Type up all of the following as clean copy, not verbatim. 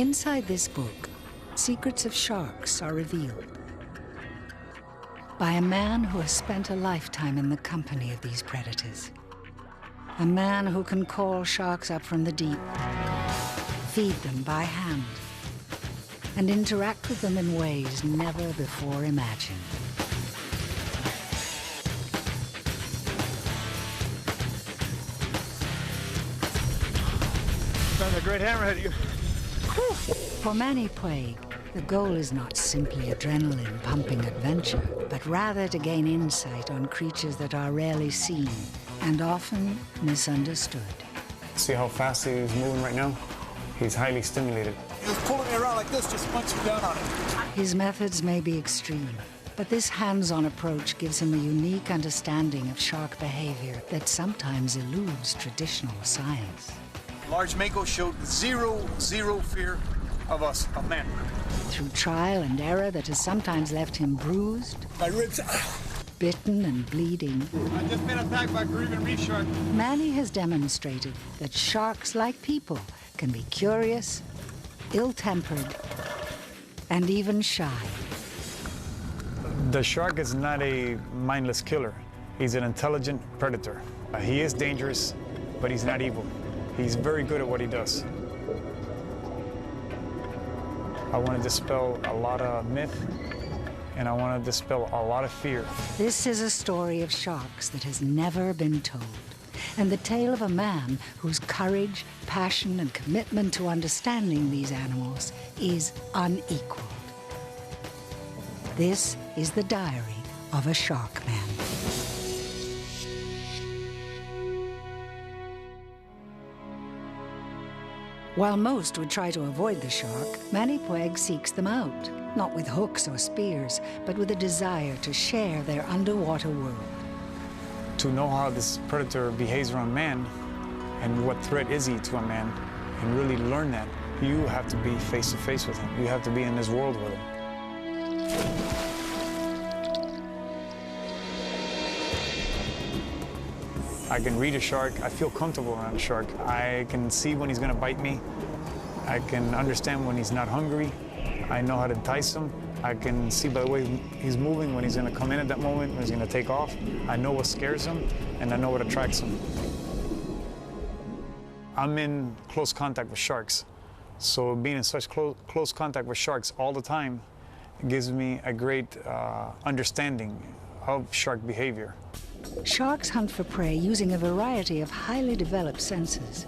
Inside this book, secrets of sharks are revealed by a man who has spent a lifetime in the company of these predators. A man who can call sharks up from the deep, feed them by hand, and interact with them in ways never before imagined. Found a great hammerhead, you. For Manny Puig, the goal is not simply adrenaline-pumping adventure, but rather to gain insight on creatures that are rarely seen and often misunderstood. See how fast he's moving right now? He's highly stimulated. He was pulling me around like this, just punching down on it. His methods may be extreme, but this hands-on approach gives him a unique understanding of shark behavior that sometimes eludes traditional science. Large makos showed zero fear of us, of man. Through trial and error that has sometimes left him bruised, My ribs, bitten and bleeding, I've just been attacked by a Caribbean reef shark. Manny has demonstrated that sharks, like people, can be curious, ill-tempered, and even shy. The shark is not a mindless killer. He's an intelligent predator. He is dangerous, but he's not evil. He's very good at what he does. I want to dispel a lot of myth, and I want to dispel a lot of fear. This is a story of sharks that has never been told, and the tale of a man whose courage, passion, and commitment to understanding these animals is unequaled. This is the diary of a shark man. While most would try to avoid the shark, Manny Puig seeks them out, not with hooks or spears, but with a desire to share their underwater world. To know how this predator behaves around man and what threat is he to a man, and really learn that, you have to be face to face with him. You have to be in this world with him. I can read a shark. I feel comfortable around a shark. I can see when he's going to bite me. I can understand when he's not hungry. I know how to entice him. I can see by the way he's moving when he's going to come in at that moment, when he's going to take off. I know what scares him, and I know what attracts him. I'm in close contact with sharks. So being in such close contact with sharks all the time gives me a great understanding of shark behavior. Sharks hunt for prey using a variety of highly developed senses.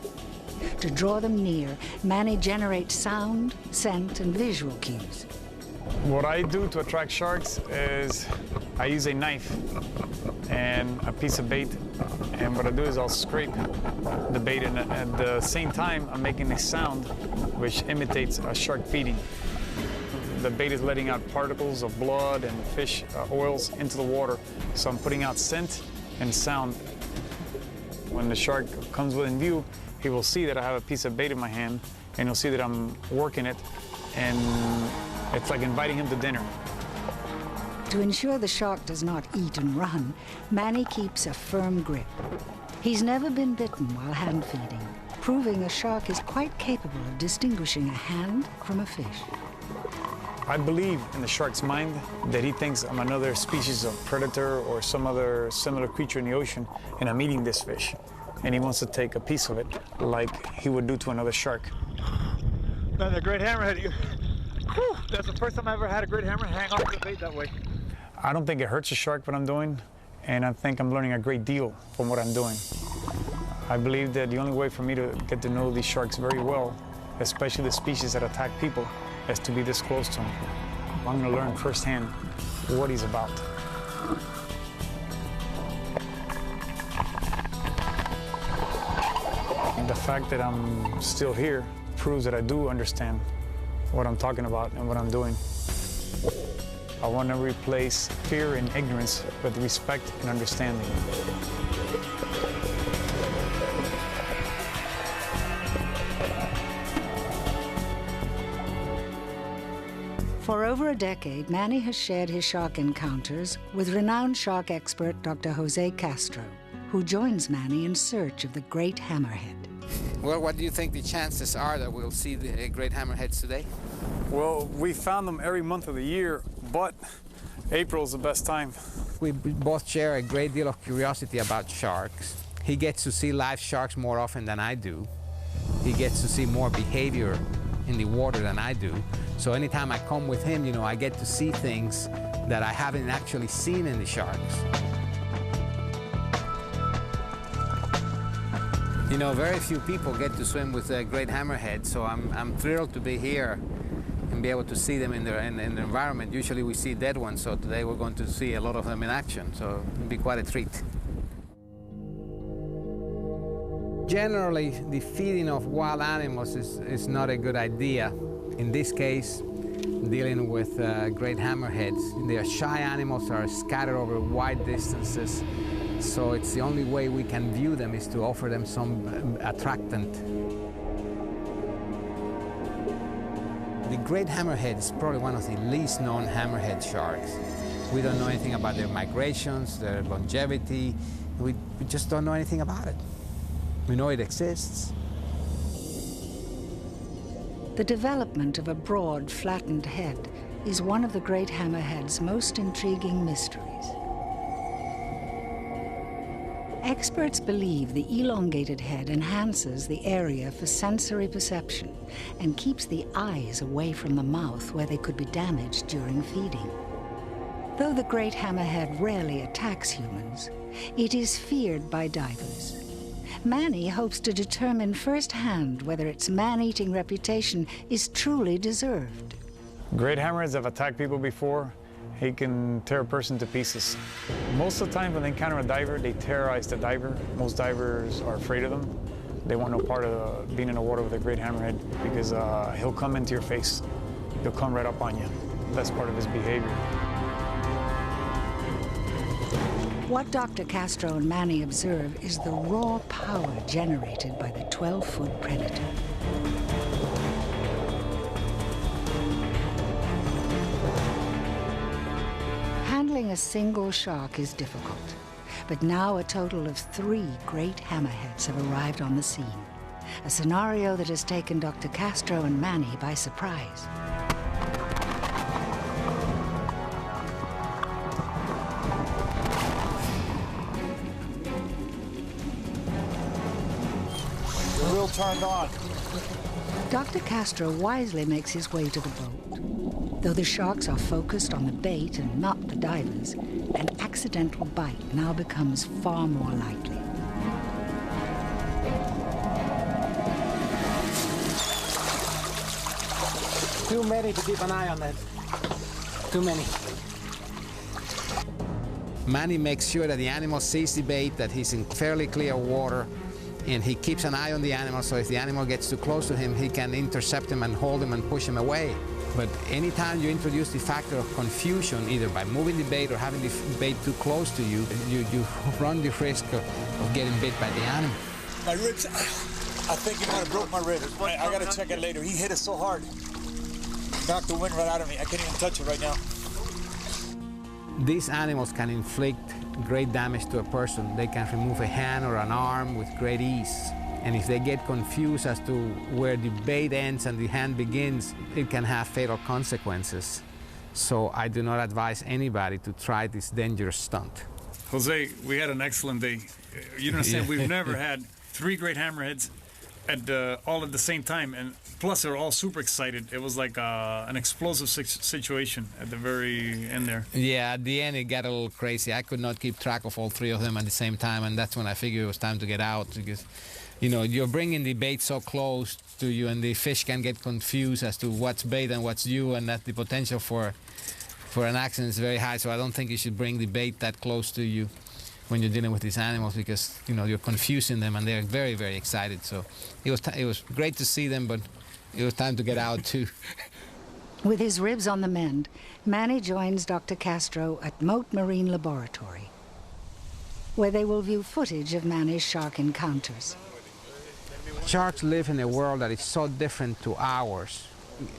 To draw them near, Manny generates sound, scent, and visual cues. What I do to attract sharks is I use a knife and a piece of bait, and what I do is I'll scrape the bait, and at the same time I'm making a sound which imitates a shark feeding. The bait is letting out particles of blood and fish oils into the water, so I'm putting out scent and sound. When the shark comes within view, he will see that I have a piece of bait in my hand, and he'll see that I'm working it, and it's like inviting him to dinner. To ensure the shark does not eat and run, Manny keeps a firm grip. He's never been bitten while hand feeding, proving a shark is quite capable of distinguishing a hand from a fish. I believe in the shark's mind that he thinks I'm another species of predator or some other similar creature in the ocean, and I'm eating this fish. And he wants to take a piece of it like he would do to another shark. Found a great hammerhead. Whew, that's the first time I ever had a great hammerhead hang off the bait that way. I don't think it hurts a shark what I'm doing, and I think I'm learning a great deal from what I'm doing. I believe that the only way for me to get to know these sharks very well, especially the species that attack people, is to be this close to him. I'm going to learn firsthand what he's about. And the fact that I'm still here proves that I do understand what I'm talking about and what I'm doing. I want to replace fear and ignorance with respect and understanding. For over a decade, Manny has shared his shark encounters with renowned shark expert Dr. Jose Castro, who joins Manny in search of the great hammerhead. Well, what do you think the chances are that we'll see the great hammerheads today? Well, we found them every month of the year, but April's the best time. We both share a great deal of curiosity about sharks. He gets to see live sharks more often than I do. He gets to see more behavior in the water than I do. So anytime I come with him, you know, I get to see things that I haven't actually seen in the sharks. You know, very few people get to swim with a great hammerhead, so I'm thrilled to be here and be able to see them in the environment. Usually we see dead ones, so today we're going to see a lot of them in action, so it'll be quite a treat. Generally, the feeding of wild animals is not a good idea. In this case, dealing with great hammerheads, they are shy animals, are scattered over wide distances, so it's the only way we can view them is to offer them some attractant. The great hammerhead is probably one of the least known hammerhead sharks. We don't know anything about their migrations, their longevity. We just don't know anything about it. We know it exists. The development of a broad, flattened head is one of the great hammerhead's most intriguing mysteries. Experts believe the elongated head enhances the area for sensory perception and keeps the eyes away from the mouth where they could be damaged during feeding. Though the great hammerhead rarely attacks humans, it is feared by divers. Manny hopes to determine firsthand whether its man-eating reputation is truly deserved. Great hammerheads have attacked people before. He can tear a person to pieces. Most of the time when they encounter a diver, they terrorize the diver. Most divers are afraid of them. They want no part of being in the water with a great hammerhead because he'll come into your face. He'll come right up on you. That's part of his behavior. What Dr. Castro and Manny observe is the raw power generated by the 12-foot predator. Handling a single shark is difficult, but now a total of 3 great hammerheads have arrived on the scene, a scenario that has taken Dr. Castro and Manny by surprise. Wheel turned on. Dr. Castro wisely makes his way to the boat. Though the sharks are focused on the bait and not the divers, an accidental bite now becomes far more likely. Too many to keep an eye on that. Too many. Manny makes sure that the animal sees the bait, that he's in fairly clear water, and he keeps an eye on the animal, so if the animal gets too close to him, he can intercept him and hold him and push him away. But anytime you introduce the factor of confusion, either by moving the bait or having the bait too close to you, you run the risk of getting bit by the animal. My ribs, I think he might have broke my ribs. I gotta check it later. He hit it so hard. Knocked the wind right out of me. I can't even touch it right now. These animals can inflict great damage to a person. They can remove a hand or an arm with great ease. And if they get confused as to where the bait ends and the hand begins, it can have fatal consequences. So I do not advise anybody to try this dangerous stunt. Jose, we had an excellent day. You understand, we've never had 3 great hammerheads all at the same time, and plus they're all super excited. It was like an explosive situation at the very end there. Yeah, at the end it got a little crazy. I could not keep track of all 3 of them at the same time, and that's when I figured it was time to get out, because you know, you're bringing the bait so close to you, and the fish can get confused as to what's bait and what's you, and that the potential for an accident is very high. So I don't think you should bring the bait that close to you when you're dealing with these animals, because you know you're confusing them, and they're very, very excited. So it was great to see them, but it was time to get out too. With his ribs on the mend, Manny joins Dr. Castro at Moat Marine Laboratory, where they will view footage of Manny's shark encounters. Sharks live in a world that is so different to ours,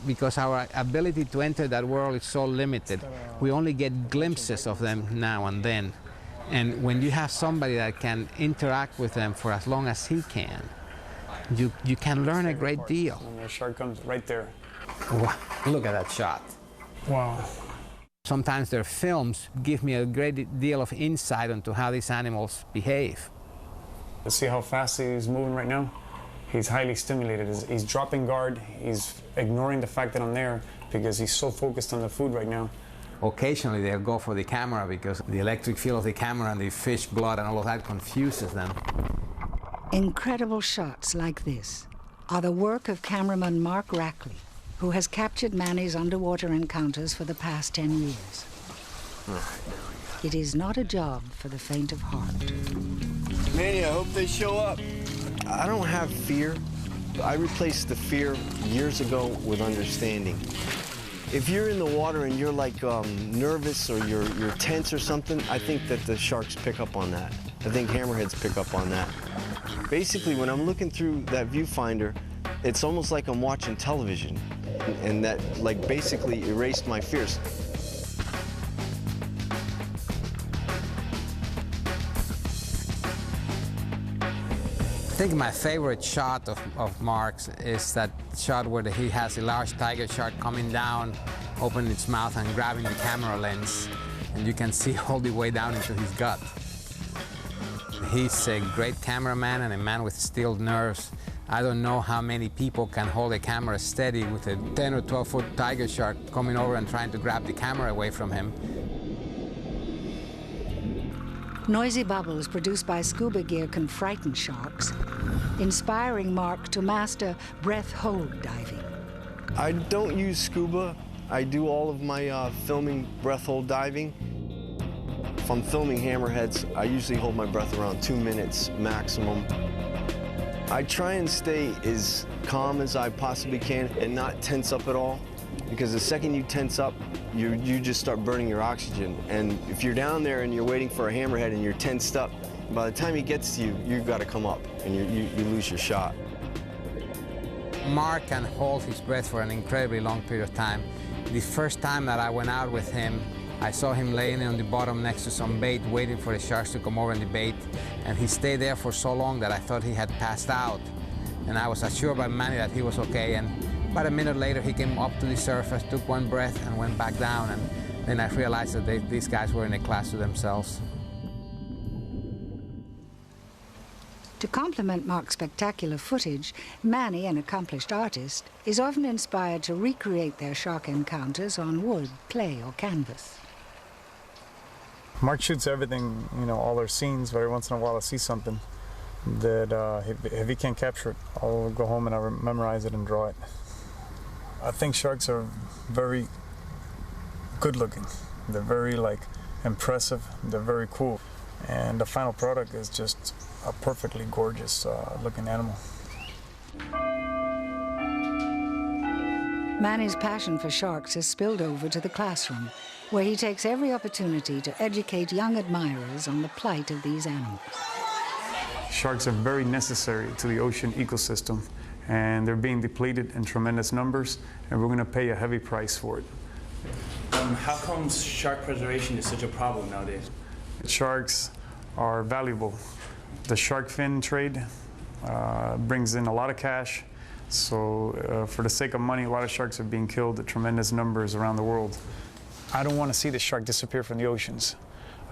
because our ability to enter that world is so limited. We only get glimpses of them now and then. And when you have somebody that can interact with them for as long as he can, You can learn a great deal. And the shark comes right there. Wow. Look at that shot. Wow. Sometimes their films give me a great deal of insight into how these animals behave. Let's see how fast he's moving right now. He's highly stimulated. He's dropping guard. He's ignoring the fact that I'm there because he's so focused on the food right now. Occasionally they'll go for the camera because the electric field of the camera and the fish blood and all of that confuses them. Incredible shots like this are the work of cameraman Mark Rackley, who has captured Manny's underwater encounters for the past 10 years. It is not a job for the faint of heart. Manny, I hope they show up. I don't have fear. I replaced the fear years ago with understanding. If you're in the water and you're like nervous or you're tense or something, I think that the sharks pick up on that. I think hammerheads pick up on that. Basically, when I'm looking through that viewfinder, it's almost like I'm watching television, and that like basically erased my fears. I think my favorite shot of Mark's is that shot where he has a large tiger shark coming down, opening its mouth and grabbing the camera lens, and you can see all the way down into his gut. He's a great cameraman and a man with steel nerves. I don't know how many people can hold a camera steady with a 10 or 12-foot tiger shark coming over and trying to grab the camera away from him. Noisy bubbles produced by scuba gear can frighten sharks, inspiring Mark to master breath-hold diving. I don't use scuba. I do all of my filming breath-hold diving. If I'm filming hammerheads, I usually hold my breath around 2 minutes maximum. I try and stay as calm as I possibly can and not tense up at all, because the second you tense up, you just start burning your oxygen. And if you're down there and you're waiting for a hammerhead and you're tensed up, by the time he gets to you, you've got to come up and you lose your shot. Mark can hold his breath for an incredibly long period of time. The first time that I went out with him, I saw him laying on the bottom next to some bait, waiting for the sharks to come over in the bait, and he stayed there for so long that I thought he had passed out. And I was assured by Manny that he was okay, and about a minute later he came up to the surface, took one breath, and went back down, and then I realized that these guys were in a class to themselves. To complement Mark's spectacular footage, Manny, an accomplished artist, is often inspired to recreate their shark encounters on wood, clay, or canvas. Mark shoots everything, you know, all our scenes, but every once in a while I see something that if he can't capture it, I'll go home and I'll memorize it and draw it. I think sharks are very good looking. They're very impressive, they're very cool. And the final product is just a perfectly gorgeous looking animal. Manny's passion for sharks has spilled over to the classroom, where he takes every opportunity to educate young admirers on the plight of these animals. Sharks are very necessary to the ocean ecosystem, and they're being depleted in tremendous numbers, and we're going to pay a heavy price for it. How come shark preservation is such a problem nowadays? Sharks are valuable. The shark fin trade brings in a lot of cash, so for the sake of money, a lot of sharks are being killed at tremendous numbers around the world. I don't want to see the shark disappear from the oceans.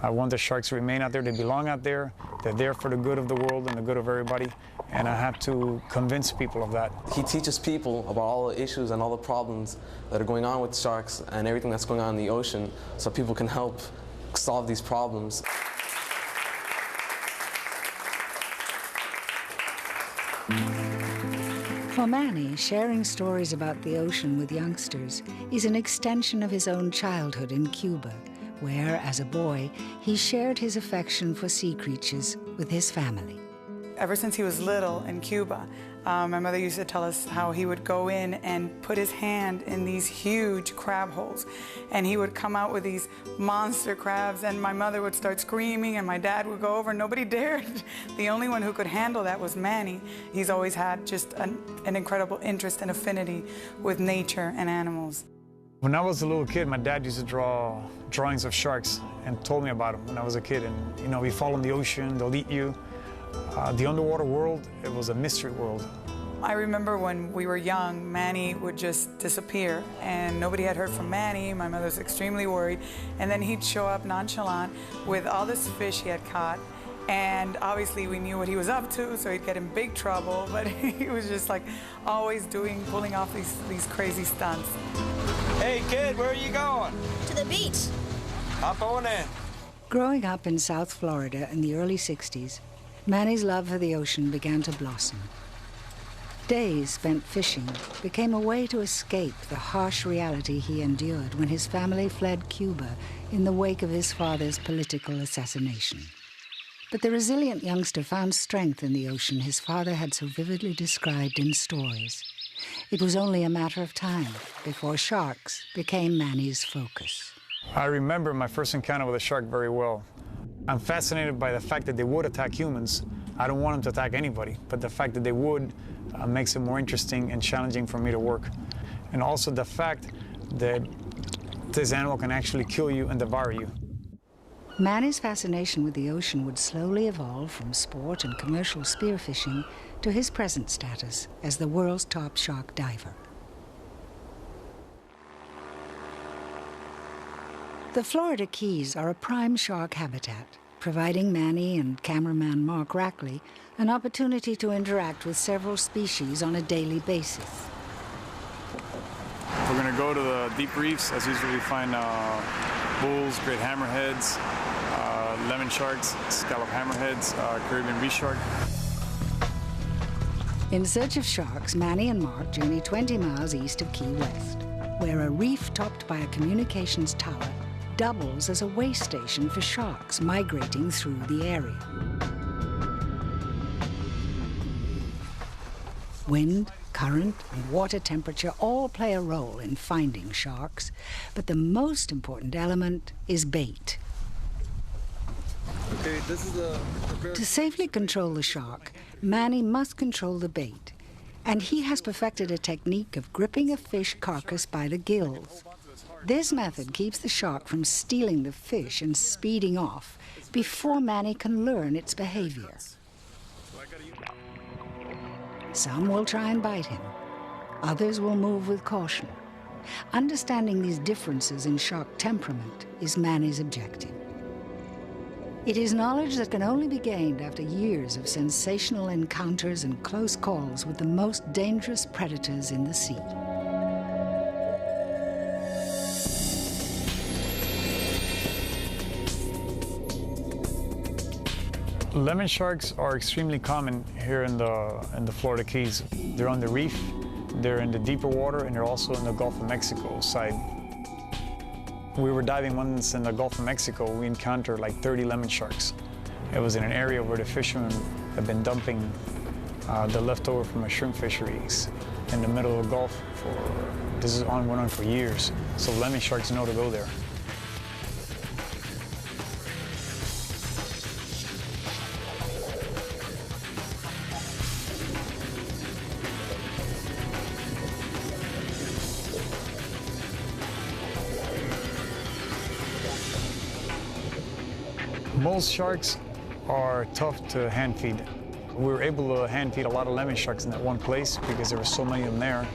I want the sharks to remain out there. They belong out there. They're there for the good of the world and the good of everybody, and I have to convince people of that. He teaches people about all the issues and all the problems that are going on with sharks and everything that's going on in the ocean, so people can help solve these problems. For Manny, sharing stories about the ocean with youngsters is an extension of his own childhood in Cuba, where, as a boy, he shared his affection for sea creatures with his family. Ever since he was little in Cuba, my mother used to tell us how he would go in and put his hand in these huge crab holes, and he would come out with these monster crabs, and my mother would start screaming, and my dad would go over, and nobody dared. The only one who could handle that was Manny. He's always had just an incredible interest and affinity with nature and animals. When I was a little kid, my dad used to draw drawings of sharks and told me about them when I was a kid. And, you know, you fall in the ocean, they'll eat you. The underwater world, it was a mystery world. I remember when we were young, Manny would just disappear, and nobody had heard from Manny. My mother was extremely worried. And then he'd show up nonchalant with all this fish he had caught, and obviously we knew what he was up to, so he'd get in big trouble, but he was just like always pulling off these crazy stunts. Hey kid, where are you going? To the beach. Hop on in. Growing up in South Florida in the early 60s, Manny's love for the ocean began to blossom. Days spent fishing became a way to escape the harsh reality he endured when his family fled Cuba in the wake of his father's political assassination. But the resilient youngster found strength in the ocean his father had so vividly described in stories. It was only a matter of time before sharks became Manny's focus. I remember my first encounter with a shark very well. I'm fascinated by the fact that they would attack humans. I don't want them to attack anybody, but the fact that they would makes it more interesting and challenging for me to work. And also the fact that this animal can actually kill you and devour you. Manny's fascination with the ocean would slowly evolve from sport and commercial spearfishing to his present status as the world's top shark diver. The Florida Keys are a prime shark habitat, providing Manny and cameraman Mark Rackley an opportunity to interact with several species on a daily basis. We're going to go to the deep reefs. As usual, we find bulls, great hammerheads, lemon sharks, scallop hammerheads, Caribbean reef shark. In search of sharks, Manny and Mark journey 20 miles east of Key West, where a reef topped by a communications tower doubles as a way station for sharks migrating through the area. Wind, current, and water temperature all play a role in finding sharks, but the most important element is bait. Okay, this is To safely control the shark, Manny must control the bait, and he has perfected a technique of gripping a fish carcass by the gills. This method keeps the shark from stealing the fish and speeding off before Manny can learn its behavior. Some will try and bite him. Others will move with caution. Understanding these differences in shark temperament is Manny's objective. It is knowledge that can only be gained after years of sensational encounters and close calls with the most dangerous predators in the sea. Lemon sharks are extremely common here in the Florida Keys. They're on the reef, they're in the deeper water, and they're also in the Gulf of Mexico side. We were diving once in the Gulf of Mexico. We encountered like 30 lemon sharks. It was in an area where the fishermen have been dumping the leftover from a shrimp fisheries in the middle of the Gulf. This is went on for years, so lemon sharks know to go there. Most sharks are tough to hand feed. We were able to hand feed a lot of lemon sharks in that one place because there were so many of them there,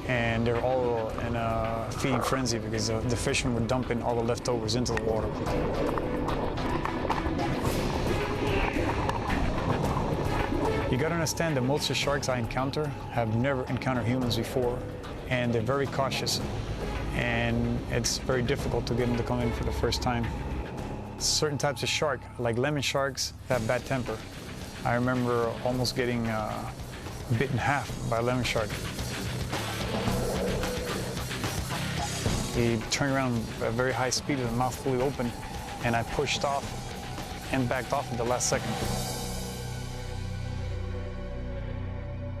and they're all in a feeding frenzy because the fishermen were dumping all the leftovers into the water. You gotta understand that most of the sharks I encounter have never encountered humans before, and they're very cautious, and it's very difficult to get them to come in for the first time. Certain types of shark, like lemon sharks, have bad temper. I remember almost getting bit in half by a lemon shark. He turned around at a very high speed with the mouth fully open, and I pushed off and backed off at the last second.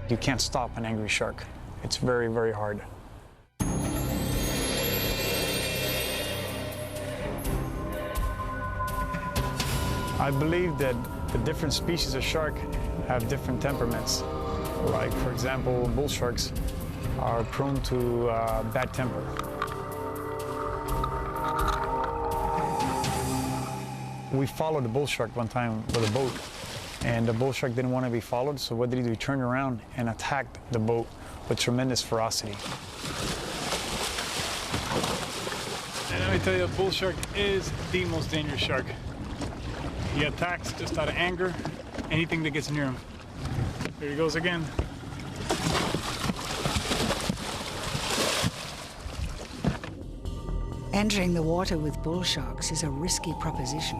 You can't stop an angry shark. It's very, very hard. I believe that the different species of shark have different temperaments. Like, for example, bull sharks are prone to bad temper. We followed a bull shark one time with a boat, And the bull shark didn't want to be followed, so what did he do? He turned around and attacked the boat with tremendous ferocity. And let me tell you, a bull shark is the most dangerous shark. He attacks just out of anger, anything that gets near him. Here he goes again. Entering the water with bull sharks is a risky proposition,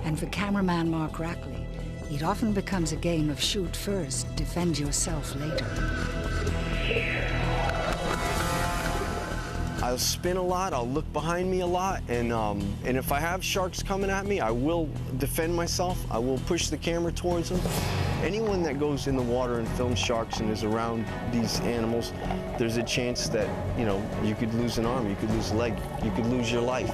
and for cameraman Mark Rackley, it often becomes a game of shoot first, defend yourself later. I'll spin a lot, I'll look behind me a lot, and if I have sharks coming at me, I will defend myself, I will push the camera towards them. Anyone that goes in the water and films sharks and is around these animals, there's a chance that, you know, you could lose an arm, you could lose a leg, you could lose your life.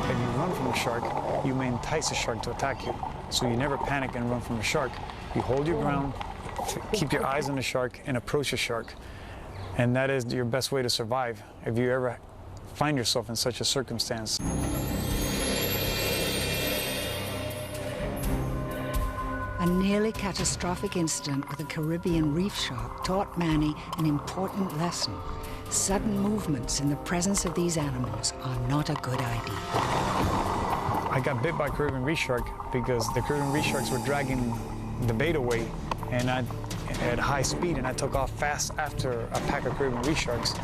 If you run from a shark, you may entice a shark to attack you. So you never panic and run from a shark. You hold your ground, keep your eyes on the shark, and approach a shark. And that is your best way to survive if you ever find yourself in such a circumstance. A nearly catastrophic incident with a Caribbean reef shark taught Manny an important lesson. Sudden movements in the presence of these animals are not a good idea. I got bit by a Caribbean reef shark because the Caribbean reef sharks were dragging the bait away, and I at high speed, and I took off fast after a pack of Caribbean reef sharks.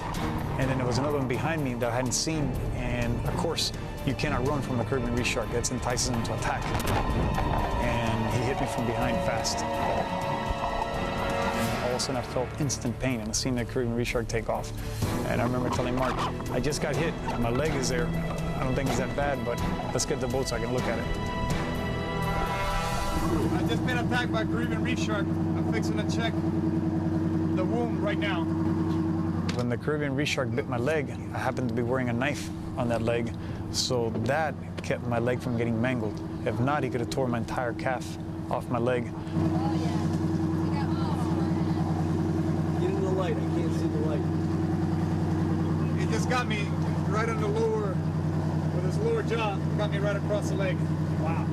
And then there was another one behind me that I hadn't seen, and of course, you cannot run from a Caribbean reef shark. That entices them to attack. And he hit me from behind fast. All of a sudden, I felt instant pain, and I seen the Caribbean reef shark take off. And I remember telling Mark, I just got hit, and my leg is there. I don't think it's that bad, but let's get the boat so I can look at it. I've just been attacked by a Caribbean reef shark. I'm fixing to check the wound right now. When the Caribbean reef shark bit my leg, I happened to be wearing a knife on that leg, so that kept my leg from getting mangled. If not, he could have tore my entire calf off my leg. Get in the light, I can't see the light. He just got me right on the lower, with his lower jaw, got me right across the leg. Wow.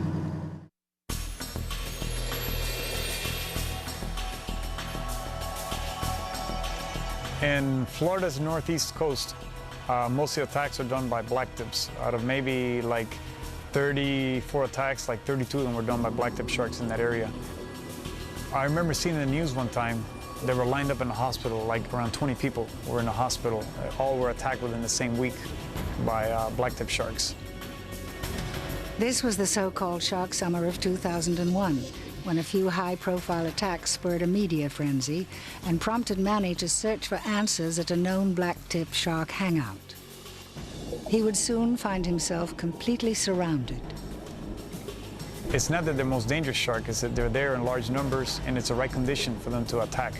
In Florida's northeast coast, most of the attacks are done by blacktips. Out of maybe like 34 attacks, like 32 of them were done by blacktip sharks in that area. I remember seeing in the news one time, they were lined up in a hospital, like around 20 people were in a hospital. All were attacked within the same week by blacktip sharks. This was the so-called shark summer of 2001, when a few high-profile attacks spurred a media frenzy and prompted Manny to search for answers at a known blacktip shark hangout. He would soon find himself completely surrounded. It's not that they're the most dangerous shark, it's that they're there in large numbers and it's the right condition for them to attack.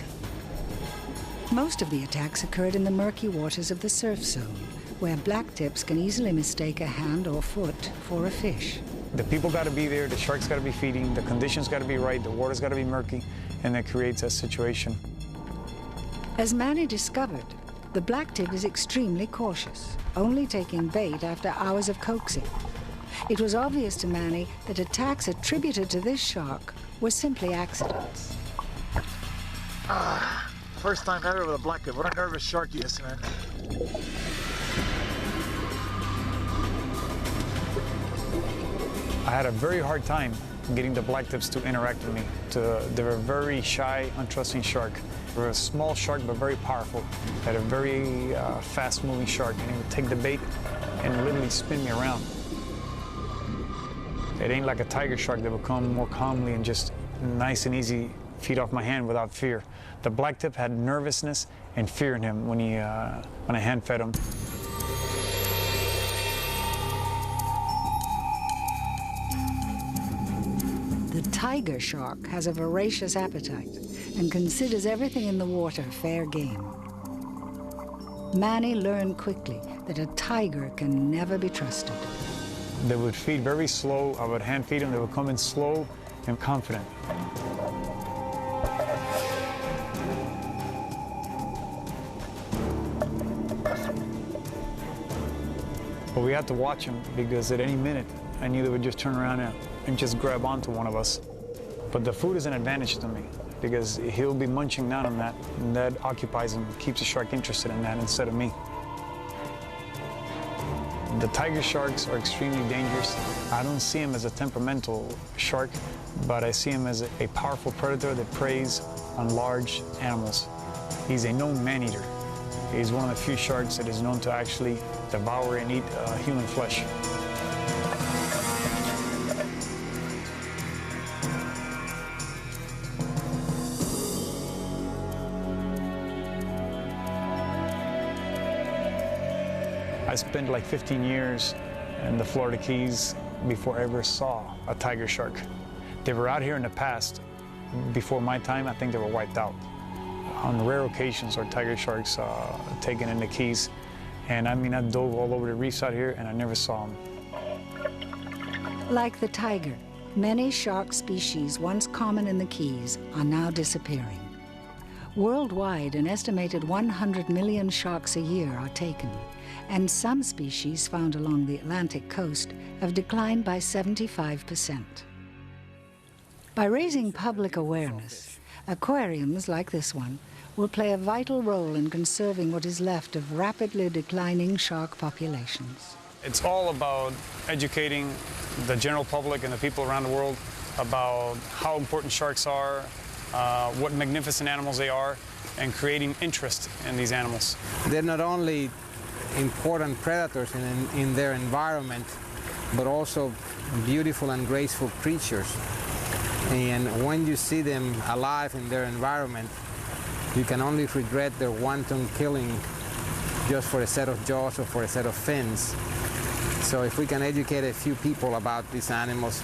Most of the attacks occurred in the murky waters of the surf zone, where blacktips can easily mistake a hand or foot for a fish. The people got to be there, the sharks got to be feeding, the conditions got to be right, the water's got to be murky, and that creates a situation. As Manny discovered, the blacktip is extremely cautious, only taking bait after hours of coaxing. It was obvious to Manny that attacks attributed to this shark were simply accidents. First time ever with a blacktip. What a nervous shark he is, man. I had a very hard time getting the blacktips to interact with me. They were a very shy, untrusting shark. They were a small shark, but very powerful. Had a very fast-moving shark, and he would take the bait and literally spin me around. It ain't like a tiger shark that would come more calmly and just nice and easy feed off my hand without fear. The blacktip had nervousness and fear in him when I hand-fed him. The tiger shark has a voracious appetite and considers everything in the water fair game. Manny learned quickly that a tiger can never be trusted. They would feed very slow. I would hand feed them. They would come in slow and confident. What we had to watch him because at any minute, I knew they would just turn around and just grab onto one of us. But the food is an advantage to me because he'll be munching down on that, and that occupies him, keeps the shark interested in that instead of me. The tiger sharks are extremely dangerous. I don't see him as a temperamental shark, but I see him as a powerful predator that preys on large animals. He's a known man-eater. He's one of the few sharks that is known to actually devour and eat human flesh. I spent like 15 years in the Florida Keys before I ever saw a tiger shark. They were out here in the past. Before my time, I think they were wiped out. On rare occasions are tiger sharks taken in the Keys. And I mean, I dove all over the reefs out here and I never saw them. Like the tiger, many shark species once common in the Keys are now disappearing. Worldwide, an estimated 100 million sharks a year are taken, and some species found along the Atlantic coast have declined by 75%. By raising public awareness, aquariums like this one will play a vital role in conserving what is left of rapidly declining shark populations. It's all about educating the general public and the people around the world about how important sharks are, what magnificent animals they are, and creating interest in these animals. They're not only important predators in their environment, but also beautiful and graceful creatures. And when you see them alive in their environment, you can only regret their wanton killing just for a set of jaws or for a set of fins. So if we can educate a few people about these animals,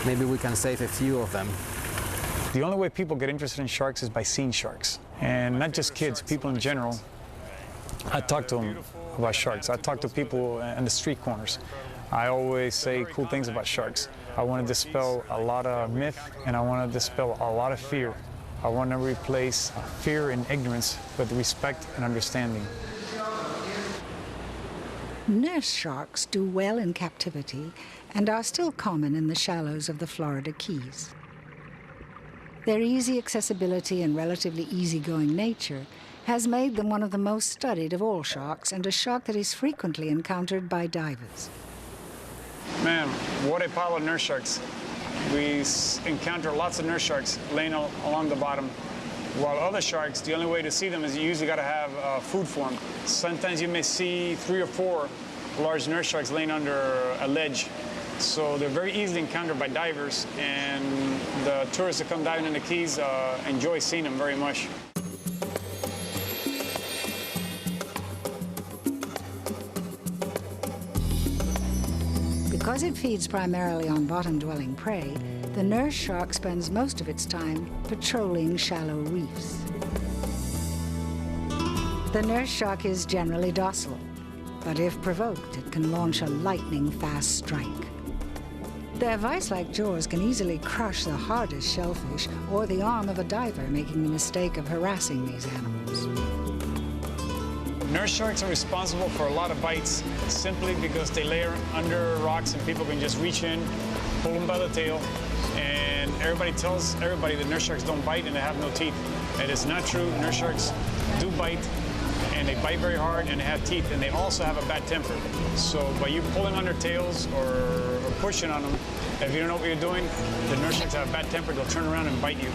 maybe we can save a few of them. The only way people get interested in sharks is by seeing sharks. And not just kids, people in general. I talk to them about sharks. I talk to people in the street corners. I always say cool things about sharks. I want to dispel a lot of myth, and I want to dispel a lot of fear. I want to replace fear and ignorance with respect and understanding. Nurse sharks do well in captivity and are still common in the shallows of the Florida Keys. Their easy accessibility and relatively easygoing nature has made them one of the most studied of all sharks and a shark that is frequently encountered by divers. Man, what a pile of nurse sharks. We encounter lots of nurse sharks laying along the bottom, while other sharks, the only way to see them is you usually got to have food for them. Sometimes you may see 3 or 4 large nurse sharks laying under a ledge. So they're very easily encountered by divers, and the tourists that come diving in the Keys enjoy seeing them very much. Because it feeds primarily on bottom-dwelling prey, the nurse shark spends most of its time patrolling shallow reefs. The nurse shark is generally docile, but if provoked, it can launch a lightning-fast strike. Their vice-like jaws can easily crush the hardest shellfish or the arm of a diver, making the mistake of harassing these animals. Nurse sharks are responsible for a lot of bites simply because they lay under rocks and people can just reach in, pull them by the tail, and everybody tells everybody that nurse sharks don't bite and they have no teeth. It is not true. Nurse sharks do bite, and they bite very hard, and they have teeth, and they also have a bad temper. So by you pulling on their tails or pushing on them, if you don't know what you're doing, the nurse sharks have a bad temper, they'll turn around and bite you.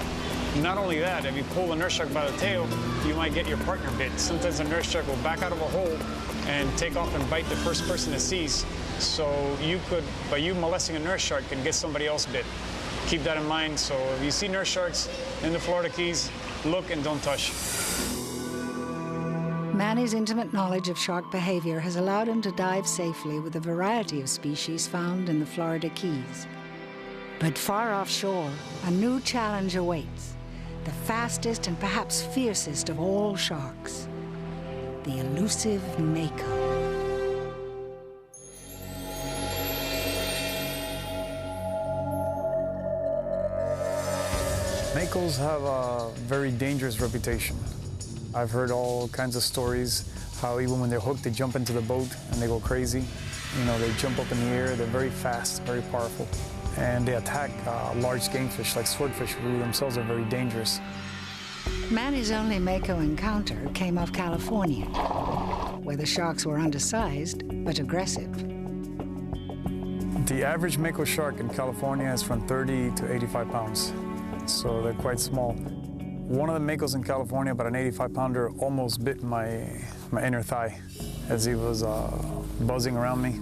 Not only that, if you pull the nurse shark by the tail, you might get your partner bit. Sometimes the nurse shark will back out of a hole and take off and bite the first person it sees. So you could, by you molesting a nurse shark, can get somebody else bit. Keep that in mind. So if you see nurse sharks in the Florida Keys, look and don't touch. Manny's intimate knowledge of shark behavior has allowed him to dive safely with a variety of species found in the Florida Keys. But far offshore, a new challenge awaits. The fastest and perhaps fiercest of all sharks, the elusive mako. Makos have a very dangerous reputation. I've heard all kinds of stories, how even when they're hooked, they jump into the boat and they go crazy. You know, they jump up in the air, they're very fast, very powerful. And they attack large game fish like swordfish, who themselves are very dangerous. Manny's only mako encounter came off California, where the sharks were undersized but aggressive. The average mako shark in California is from 30 to 85 pounds, so they're quite small. One of the makos in California, about an 85-pounder, almost bit my inner thigh as he was buzzing around me.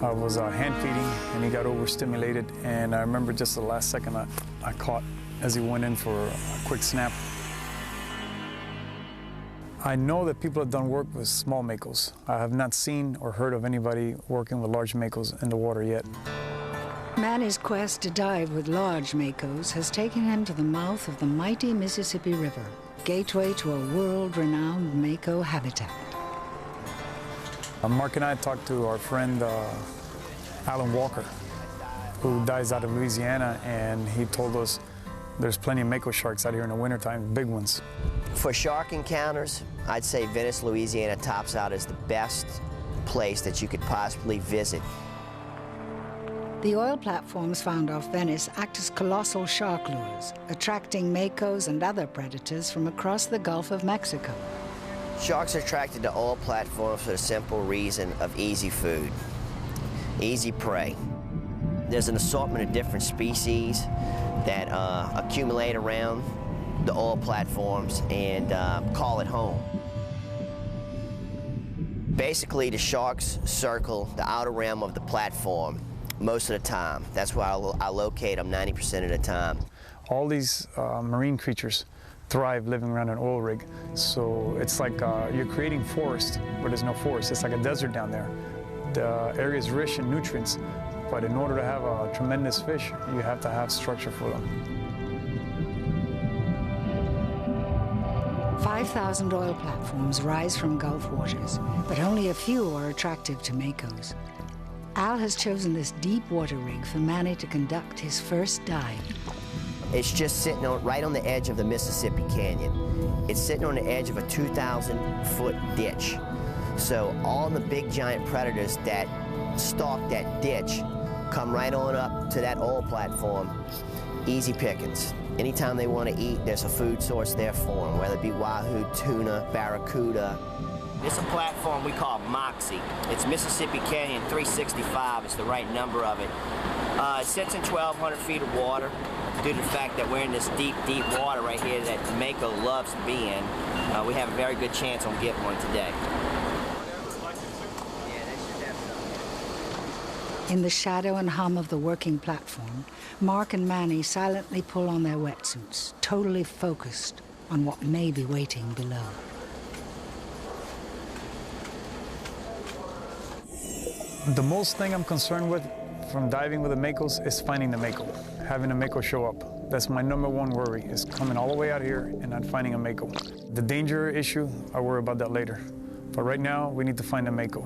I was hand feeding, and he got overstimulated, and I remember just the last second I caught as he went in for a quick snap. I know that people have done work with small makos. I have not seen or heard of anybody working with large makos in the water yet. Manny's quest to dive with large makos has taken him to the mouth of the mighty Mississippi River, gateway to a world-renowned mako habitat. Mark and I talked to our friend Alan Walker, who dives out of Louisiana, and he told us there's plenty of mako sharks out here in the wintertime, big ones. For shark encounters, I'd say Venice, Louisiana tops out as the best place that you could possibly visit. The oil platforms found off Venice act as colossal shark lures, attracting makos and other predators from across the Gulf of Mexico. Sharks are attracted to oil platforms for the simple reason of easy food, easy prey. There's an assortment of different species that accumulate around the oil platforms and call it home. Basically, the sharks circle the outer rim of the platform most of the time. That's where I locate them 90% of the time. All these marine creatures thrive living around an oil rig. So it's like you're creating forest where there's no forest. It's like a desert down there. The area is rich in nutrients, but in order to have a tremendous fish, you have to have structure for them. 5,000 oil platforms rise from Gulf waters, but only a few are attractive to makos. Al has chosen this deep water rig for Manny to conduct his first dive. It's just sitting right on the edge of the Mississippi Canyon. It's sitting on the edge of a 2,000-foot ditch. So all the big giant predators that stalk that ditch come right on up to that oil platform. Easy pickings. Anytime they want to eat, there's a food source there for them, whether it be wahoo, tuna, barracuda. This is a platform we call Moxie. It's Mississippi Canyon 365. It's the right number of it. It sits in 1,200 feet of water. Due to the fact that we're in this deep, deep water right here that the mako loves to be in, we have a very good chance on getting one today. In the shadow and hum of the working platform, Mark and Manny silently pull on their wetsuits, totally focused on what may be waiting below. The most thing I'm concerned with from diving with the makos is finding the mako, having a mako show up. That's my #1 worry, is coming all the way out here and not finding a mako. The danger issue, I worry about that later. But right now, we need to find a mako.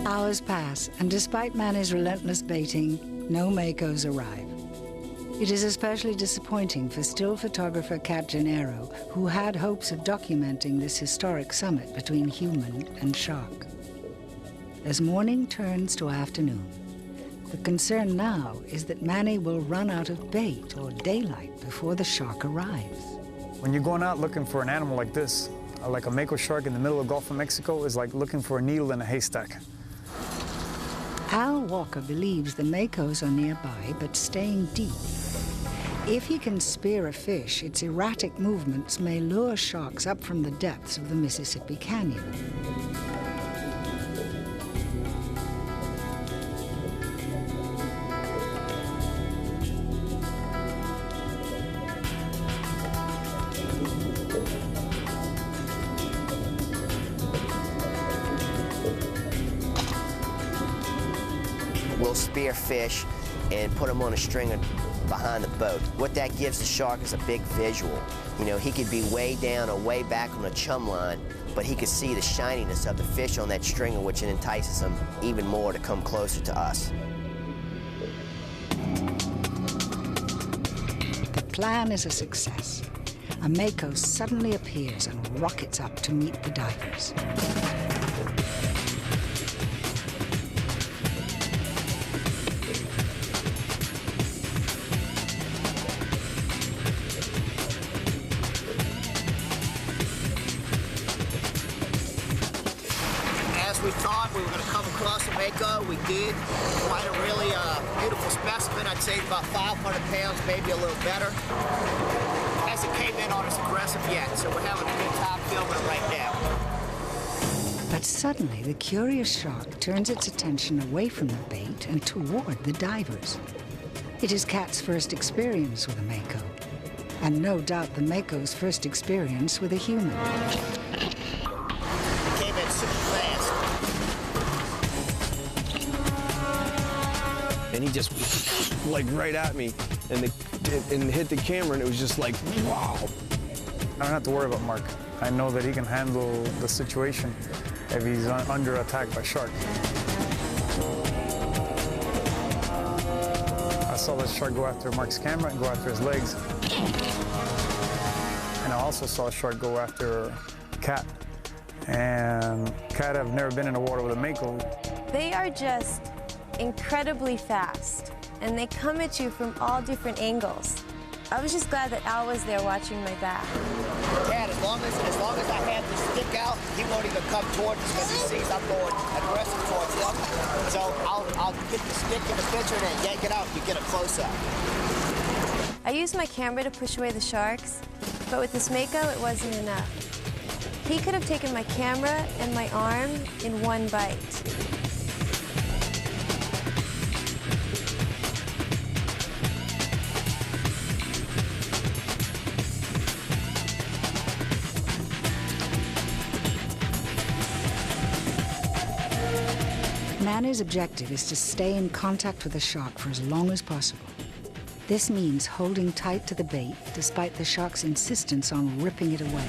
Hours pass, and despite Manny's relentless baiting, no makos arrive. It is especially disappointing for still photographer Kat Gennaro, who had hopes of documenting this historic summit between human and shark. As morning turns to afternoon, the concern now is that Manny will run out of bait or daylight before the shark arrives. When you're going out looking for an animal like this, like a mako shark in the middle of the Gulf of Mexico, is like looking for a needle in a haystack. Al Walker believes the makos are nearby, but staying deep. If he can spear a fish, its erratic movements may lure sharks up from the depths of the Mississippi Canyon. We'll spear fish and put them on a string behind the boat. What that gives the shark is a big visual. You know, he could be way down or way back on the chum line, but he could see the shininess of the fish on that stringer, which entices him even more to come closer to us. plan is a success. A makos suddenly appears and rockets up to meet the divers. As we thought, we were going to come across a mako. We did. Quite a really beautiful specimen. I'd say about 500 pounds, maybe a little better. Hasn't came in on us aggressive yet, so we're having a good time filming right now. But suddenly, the curious shark turns its attention away from the bait and toward the divers. It is Kat's first experience with a mako, and no doubt the mako's first experience with a human. Came in super fast. And he just, like, right at me, and hit the camera, and it was just like, wow. I don't have to worry about Mark. I know that he can handle the situation if he's under attack by shark. I saw that shark go after Mark's camera and go after his legs. And I also saw a shark go after Kat. And Kat have never been in the water with a mako. They are just incredibly fast, and they come at you from all different angles. I was just glad that Al was there watching my back. Dad, as long as I have the stick out, he won't even come towards us because he sees I'm going aggressive towards him. So I'll get the stick in the picture and then yank it out. You get a close-up. I used my camera to push away the sharks, but with this mako, it wasn't enough. He could have taken my camera and my arm in one bite. Manny's objective is to stay in contact with the shark for as long as possible. This means holding tight to the bait despite the shark's insistence on ripping it away.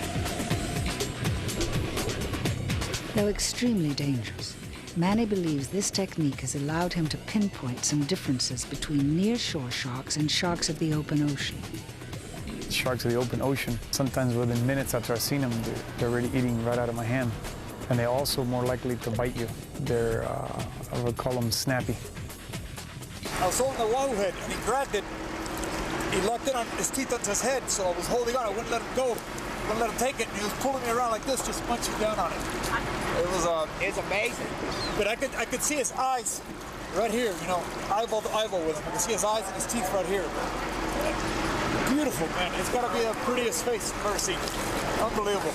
Though extremely dangerous, Manny believes this technique has allowed him to pinpoint some differences between near-shore sharks and sharks of the open ocean. Sharks of the open ocean, sometimes within minutes after I've seen them, they're already eating right out of my hand. And they're also more likely to bite you. They're, I would call them snappy. I was holding the wahoo head, and he grabbed it. He locked it on his teeth onto his head, so I was holding on. I wouldn't let him go. Wouldn't let him take it, and he was pulling me around like this, just punching down on it. It's amazing. But I could see his eyes right here, you know, eyeball to eyeball with him. I could see his eyes and his teeth right here. Beautiful, man. It's got to be the prettiest face I've ever seen. Unbelievable.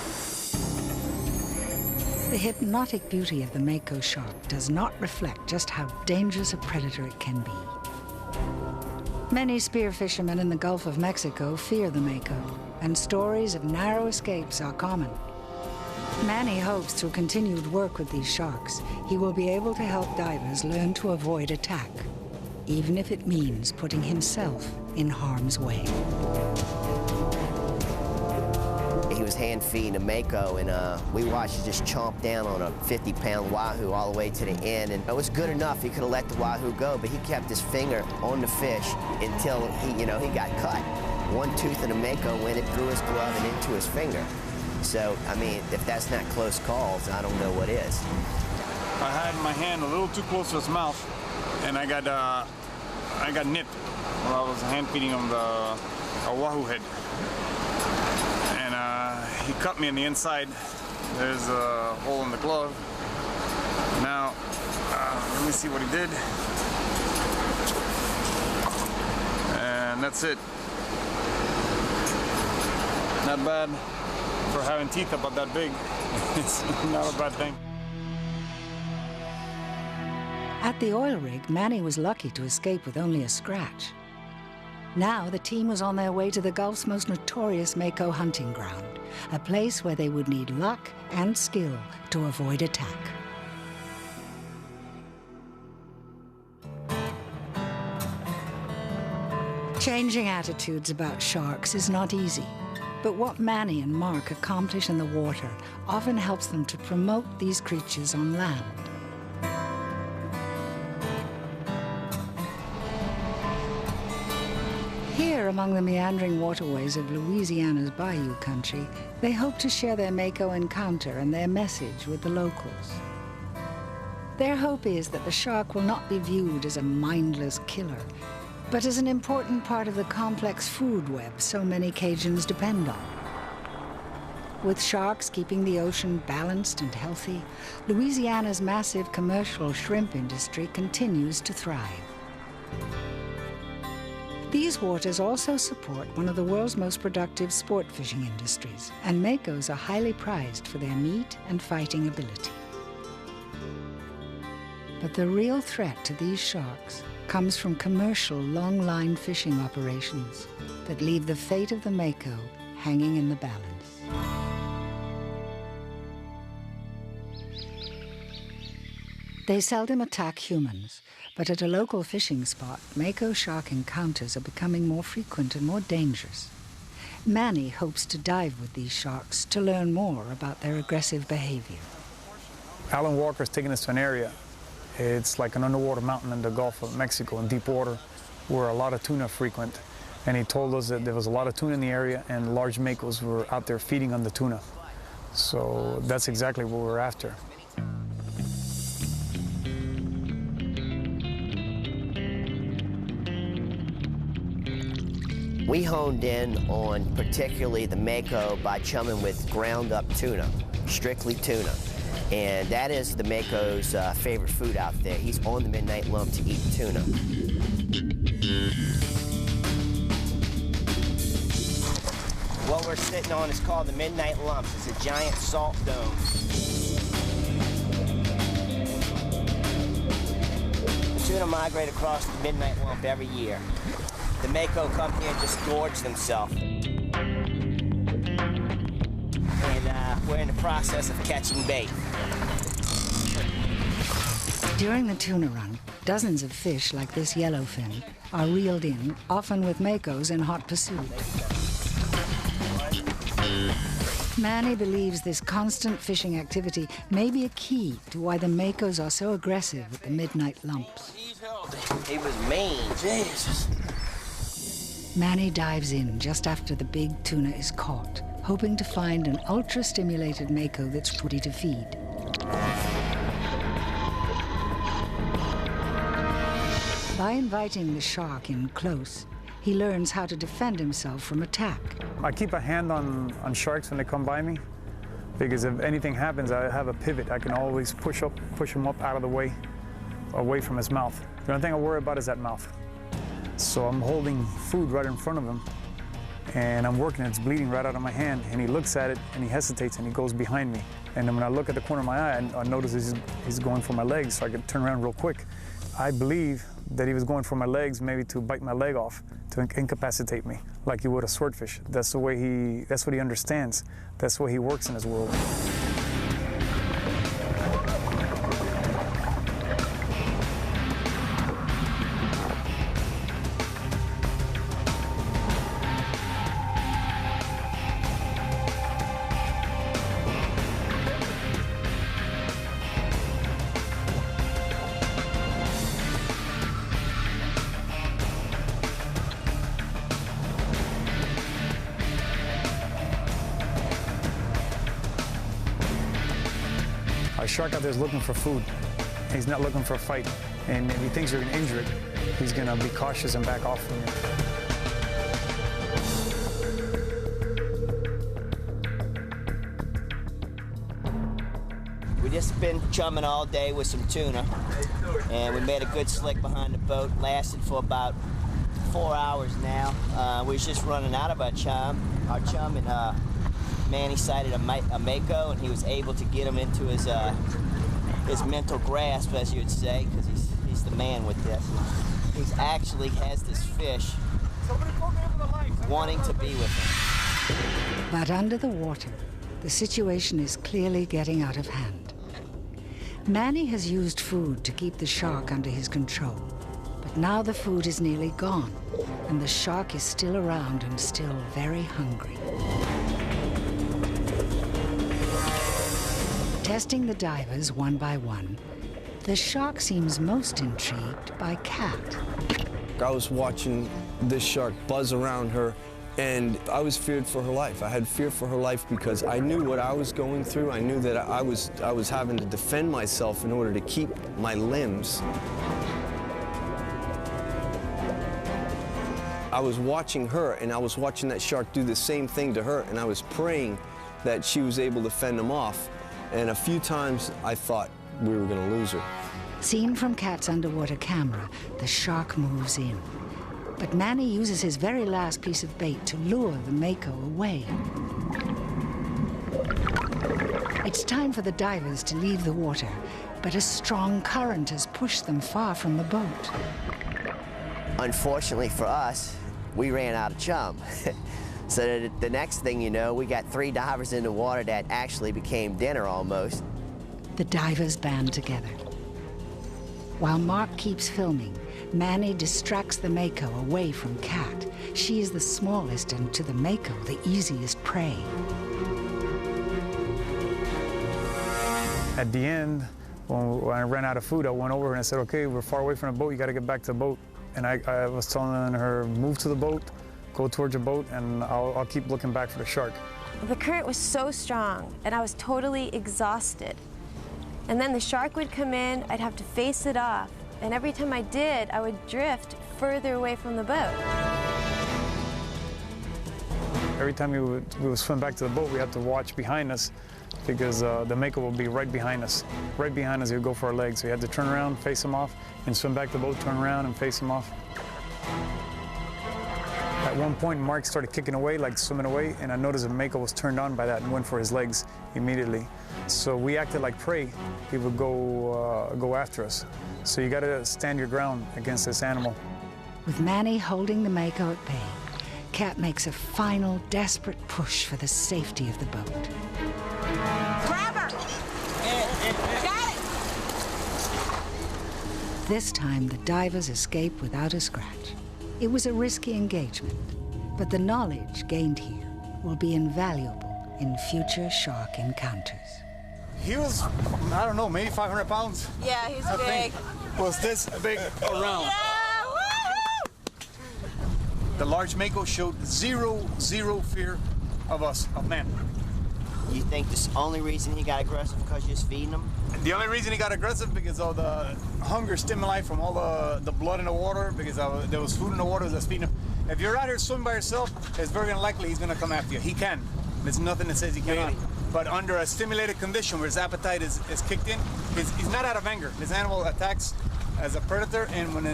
The hypnotic beauty of the mako shark does not reflect just how dangerous a predator it can be. Many spear fishermen in the Gulf of Mexico fear the mako, and stories of narrow escapes are common. Manny hopes through continued work with these sharks, he will be able to help divers learn to avoid attack, even if it means putting himself in harm's way. He was hand feeding a mako, and we watched him just chomp down on a 50-pound wahoo all the way to the end. And it was good enough. He could have let the wahoo go, but he kept his finger on the fish until he got cut. One tooth of the mako went through his glove and into his finger. So, I mean, if that's not close calls, I don't know what is. I had my hand a little too close to his mouth, and I got nipped while I was hand feeding him a wahoo head. He cut me on the inside. There's a hole in the glove. Now, let me see what he did. And that's it. Not bad for having teeth about that big. It's not a bad thing. At the oil rig, Manny was lucky to escape with only a scratch. Now the team was on their way to the Gulf's most notorious mako hunting ground, a place where they would need luck and skill to avoid attack. Changing attitudes about sharks is not easy, but what Manny and Mark accomplish in the water often helps them to promote these creatures on land. Here, among the meandering waterways of Louisiana's bayou country, they hope to share their mako encounter and their message with the locals. Their hope is that the shark will not be viewed as a mindless killer, but as an important part of the complex food web so many Cajuns depend on. With sharks keeping the ocean balanced and healthy, Louisiana's massive commercial shrimp industry continues to thrive. These waters also support one of the world's most productive sport fishing industries, and makos are highly prized for their meat and fighting ability. But the real threat to these sharks comes from commercial long-line fishing operations that leave the fate of the mako hanging in the balance. They seldom attack humans, but at a local fishing spot, mako shark encounters are becoming more frequent and more dangerous. Manny hopes to dive with these sharks to learn more about their aggressive behavior. Alan Walker's taken us to an area. It's like an underwater mountain in the Gulf of Mexico in deep water where a lot of tuna frequent. And he told us that there was a lot of tuna in the area and large makos were out there feeding on the tuna. So that's exactly what we're after. We honed in on particularly the mako by chumming with ground up tuna, strictly tuna. And that is the mako's favorite food out there. He's on the midnight lump to eat tuna. What we're sitting on is called the midnight lump. It's a giant salt dome. The tuna migrate across the midnight lump every year. The mako come here and just gorge themselves. And we're in the process of catching bait. During the tuna run, dozens of fish like this yellowfin are reeled in, often with makos in hot pursuit. Manny believes this constant fishing activity may be a key to why the makos are so aggressive at the midnight lumps. He was mean, Jesus. Manny dives in just after the big tuna is caught, hoping to find an ultra-stimulated mako that's ready to feed. By inviting the shark in close, he learns how to defend himself from attack. I keep a hand on sharks when they come by me, because if anything happens, I have a pivot. I can always push him up out of the way, away from his mouth. The only thing I worry about is that mouth. So I'm holding food right in front of him, and I'm working, it's bleeding right out of my hand, and he looks at it, and he hesitates, and he goes behind me. And then when I look at the corner of my eye, I notice he's going for my legs, so I can turn around real quick. I believe that he was going for my legs, maybe to bite my leg off, to incapacitate me, like he would a swordfish. That's what he understands. That's the way he works in his world. A shark out there is looking for food. He's not looking for a fight. And if he thinks you're going to injure it, he's going to be cautious and back off from you. We just been chumming all day with some tuna, and we made a good slick behind the boat. Lasted for about 4 hours now. We was just running out of our chum, and Manny sighted a mako, and he was able to get him into his mental grasp, as you'd say, because he's the man with this. He actually has this fish wanting to be with him. But under the water, the situation is clearly getting out of hand. Manny has used food to keep the shark under his control, but now the food is nearly gone, and the shark is still around and still very hungry. Testing the divers one by one, the shark seems most intrigued by Cat. I was watching this shark buzz around her, and I was feared for her life. I had fear for her life because I knew what I was going through. I knew that I was having to defend myself in order to keep my limbs. I was watching her, and I was watching that shark do the same thing to her, and I was praying that she was able to fend him off. And a few times I thought we were going to lose her. Seen from Kat's underwater camera, the shark moves in. But Manny uses his very last piece of bait to lure the mako away. It's time for the divers to leave the water, but a strong current has pushed them far from the boat. Unfortunately for us, we ran out of chum. So the next thing you know, we got 3 divers in the water that actually became dinner almost. The divers band together. While Mark keeps filming, Manny distracts the mako away from Kat. She is the smallest and, to the mako, the easiest prey. At the end, when I ran out of food, I went over and I said, okay, we're far away from the boat, you gotta get back to the boat. And I was telling her, move to the boat, go towards your boat, and I'll keep looking back for the shark. The current was so strong, and I was totally exhausted. And then the shark would come in, I'd have to face it off. And every time I did, I would drift further away from the boat. Every time we would swim back to the boat, we had to watch behind us because the mako would be right behind us. Right behind us, he would go for our legs. So we had to turn around, face him off, and swim back to the boat, turn around, and face him off. At one point, Mark started kicking away, like swimming away, and I noticed the mako was turned on by that and went for his legs immediately. So we acted like prey. He would go after us. So you gotta stand your ground against this animal. With Manny holding the mako at bay, Kat makes a final desperate push for the safety of the boat. Grab her! Got it! This time, the divers escape without a scratch. It was a risky engagement, but the knowledge gained here will be invaluable in future shark encounters. He was, I don't know, maybe 500 pounds. Yeah, he's big. Was this big around. Yeah, woo-hoo! The large mako showed zero fear of us, of man. You think the only reason he got aggressive because you're just feeding him? The only reason he got aggressive because of the hunger stimuli from all the blood in the water, because there was food in the water that's feeding him. If you're out here swimming by yourself, it's very unlikely he's gonna come after you. He can. There's nothing that says he cannot. But under a stimulated condition where his appetite is kicked in, he's not out of anger. This animal attacks as a predator, and when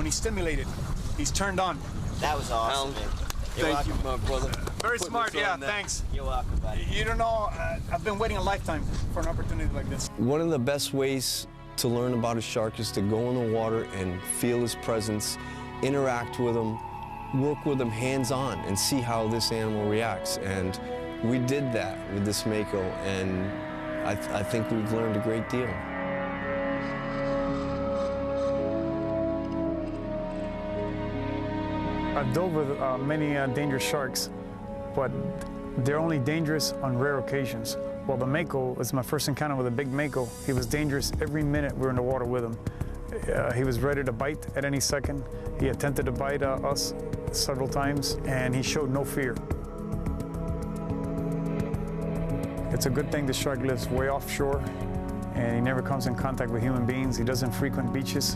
he's stimulated, he's turned on. That was awesome. Thank you, my brother. Very smart, yeah, thanks. You're welcome, buddy. You don't know, I've been waiting a lifetime for an opportunity like this. One of the best ways to learn about a shark is to go in the water and feel his presence, interact with him, work with him hands-on, and see how this animal reacts. And we did that with this mako, and I think we've learned a great deal. I've dove with many dangerous sharks, but they're only dangerous on rare occasions. Well, the mako was my first encounter with a big mako. He was dangerous every minute we were in the water with him. He was ready to bite at any second. He attempted to bite us several times, and he showed no fear. It's a good thing the shark lives way offshore, and he never comes in contact with human beings. He doesn't frequent beaches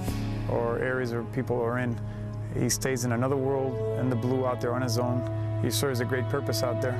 or areas where people are in. He stays in another world, in the blue, out there on his own. He serves a great purpose out there.